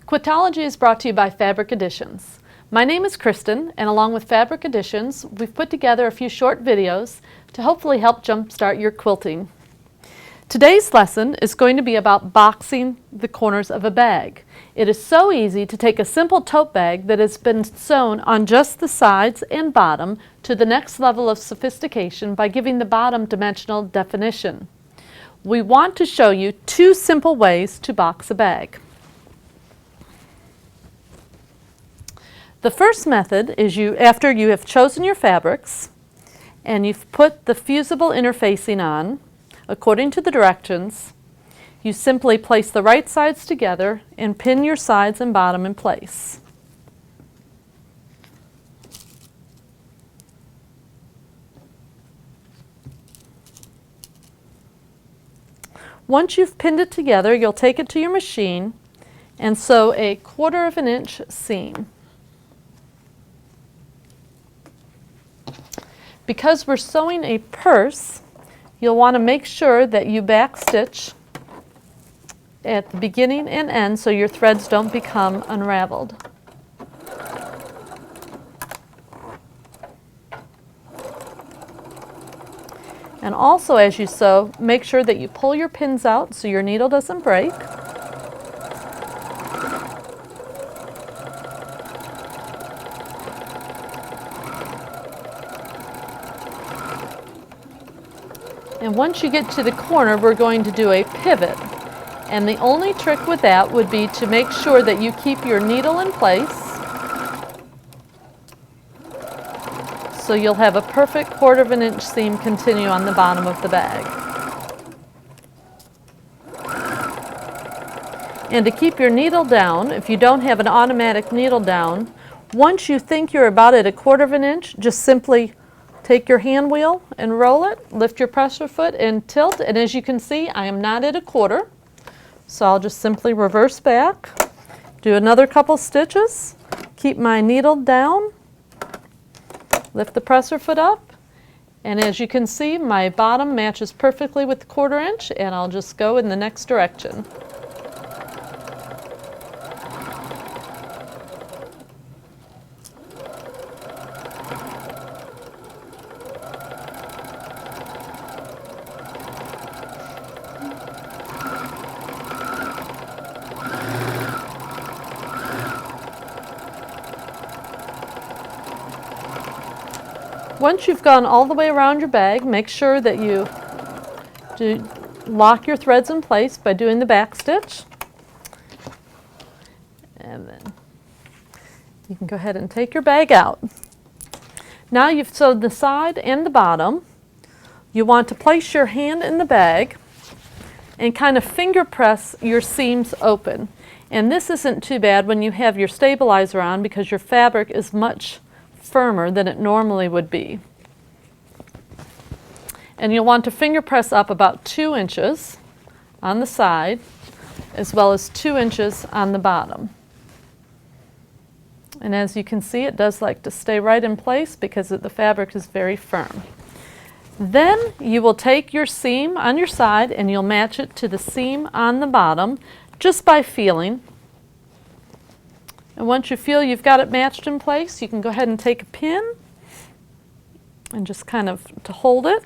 Quiltologie is brought to you by Fabric Editions. My name is Kristen, and along with Fabric Editions, we've put together a few short videos to hopefully help jumpstart your quilting. Today's lesson is going to be about boxing the corners of a bag. It is so easy to take a simple tote bag that has been sewn on just the sides and bottom to the next level of sophistication by giving the bottom dimensional definition. We want to show you two simple ways to box a bag. The first method is after you have chosen your fabrics and you've put the fusible interfacing on according to the directions, you simply place the right sides together and pin your sides and bottom in place. Once you've pinned it together, you'll take it to your machine and sew a 1/4 of an inch seam. Because we're sewing a purse, you'll want to make sure that you backstitch at the beginning and end so your threads don't become unraveled. And also, as you sew, make sure that you pull your pins out so your needle doesn't break. And once you get to the corner, we're going to do a pivot. And the only trick with that would be to make sure that you keep your needle in place so you'll have a perfect 1/4 of an inch seam continue on the bottom of the bag. And to keep your needle down, if you don't have an automatic needle down, once you think you're about at a 1/4 of an inch, just simply take your hand wheel and roll it, lift your presser foot and tilt, and as you can see, I am not at a 1/4, so I'll just simply reverse back, do another couple stitches, keep my needle down, lift the presser foot up, and as you can see, my bottom matches perfectly with the 1/4 inch, and I'll just go in the next direction. Once you've gone all the way around your bag, make sure that you lock your threads in place by doing the back stitch. And then you can go ahead and take your bag out. Now you've sewed the side and the bottom. You want to place your hand in the bag and kind of finger press your seams open. And this isn't too bad when you have your stabilizer on because your fabric is much firmer than it normally would be. And you'll want to finger press up about 2 inches on the side as well as 2 inches on the bottom. And as you can see, it does like to stay right in place because the fabric is very firm. Then you will take your seam on your side and you'll match it to the seam on the bottom just by feeling. And once you feel you've got it matched in place, you can go ahead and take a pin and just kind of to hold it.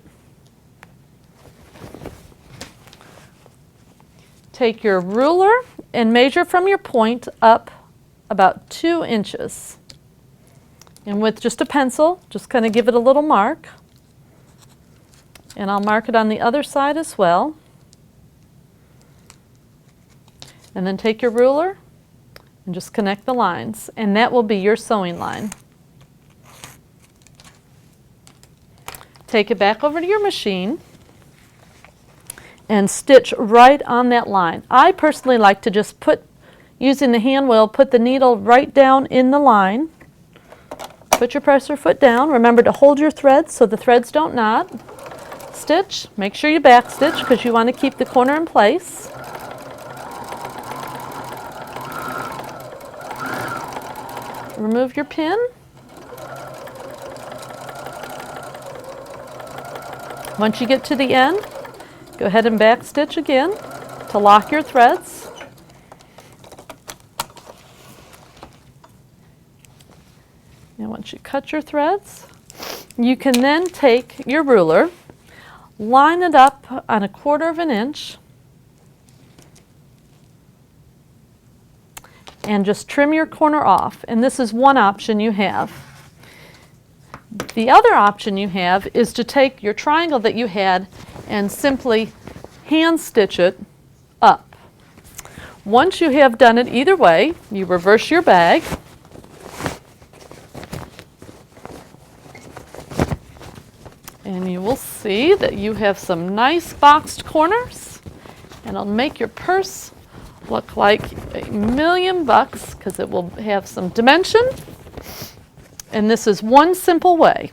Take your ruler and measure from your point up about 2 inches. And with just a pencil, just kind of give it a little mark. And I'll mark it on the other side as well. And then take your ruler and just connect the lines, and that will be your sewing line. Take it back over to your machine and stitch right on that line. I personally like to just using the hand wheel, put the needle right down in the line. Put your presser foot down. Remember to hold your threads so the threads don't knot. Stitch. Make sure you back stitch because you want to keep the corner in place. Remove your pin. Once you get to the end, go ahead and back stitch again to lock your threads. once you cut your threads, you can then take your ruler, line it up on 1/4 inch, and just trim your corner off. And this is one option you have. The other option you have is to take your triangle that you had and simply hand stitch it up. Once you have done it either way, you reverse your bag. And you will see that you have some nice boxed corners, and it'll make your purse look like $1,000,000 because it will have some dimension. And this is one simple way.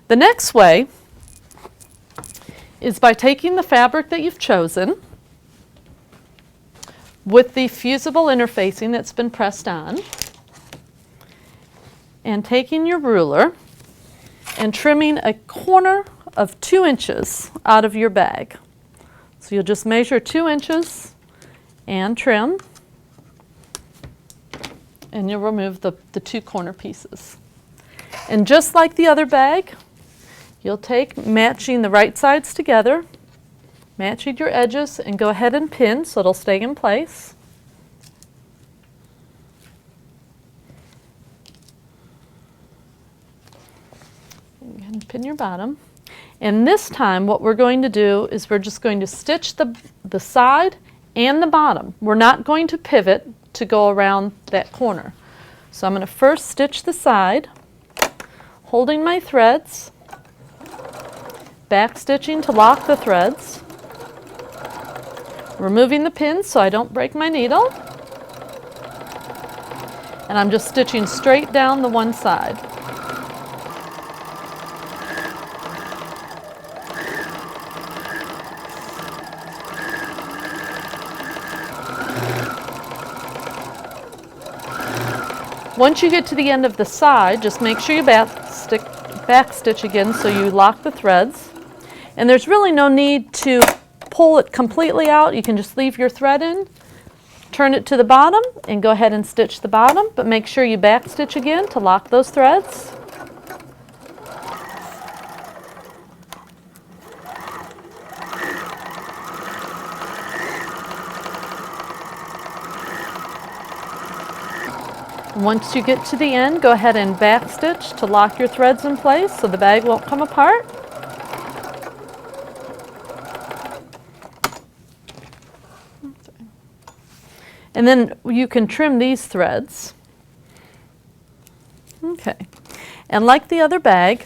The next way is by taking the fabric that you've chosen with the fusible interfacing that's been pressed on, and taking your ruler and trimming a corner of 2 inches out of your bag. So you'll just measure 2 inches and trim, and you'll remove the 2 corner pieces. And just like the other bag, you'll take matching the right sides together, matching your edges, and go ahead and pin so it'll stay in place. And pin your bottom. And this time what we're going to do is we're just going to stitch the side and the bottom. We're not going to pivot to go around that corner. So I'm going to first stitch the side, holding my threads, back stitching to lock the threads, removing the pins so I don't break my needle, and I'm just stitching straight down the one side. Once you get to the end of the side, just make sure you back stitch again so you lock the threads. And there's really no need to pull it completely out. You can just leave your thread in, turn it to the bottom, and go ahead and stitch the bottom, but make sure you back stitch again to lock those threads. Once you get to the end, go ahead and back stitch to lock your threads in place so the bag won't come apart. And then you can trim these threads. Okay. And like the other bag,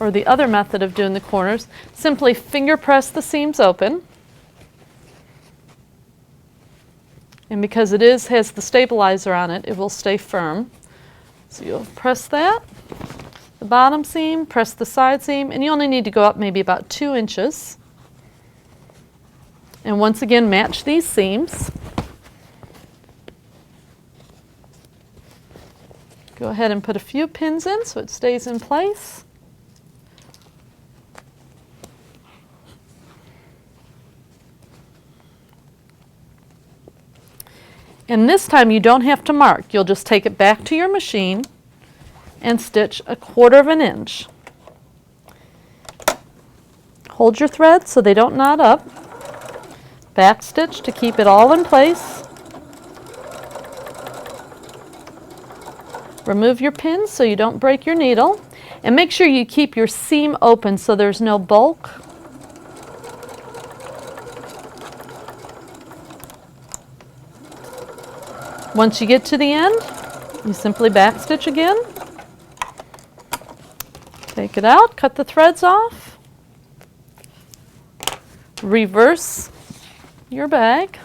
or the other method of doing the corners, simply finger press the seams open. And because it has the stabilizer on it, it will stay firm. So you'll press that, the bottom seam, press the side seam, and you only need to go up maybe about 2 inches. And once again, match these seams. Go ahead and put a few pins in so it stays in place. And this time you don't have to mark. You'll just take it back to your machine and stitch 1/4 inch. Hold your threads so they don't knot up. Back stitch to keep it all in place. Remove your pins so you don't break your needle. And make sure you keep your seam open so there's no bulk. Once you get to the end, you simply back stitch again. Take it out, cut the threads off, reverse your bag.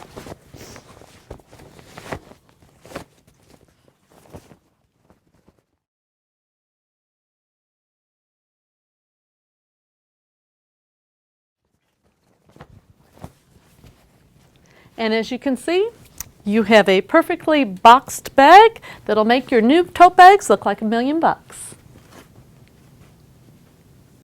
And as you can see, you have a perfectly boxed bag that'll make your new tote bags look like $1,000,000.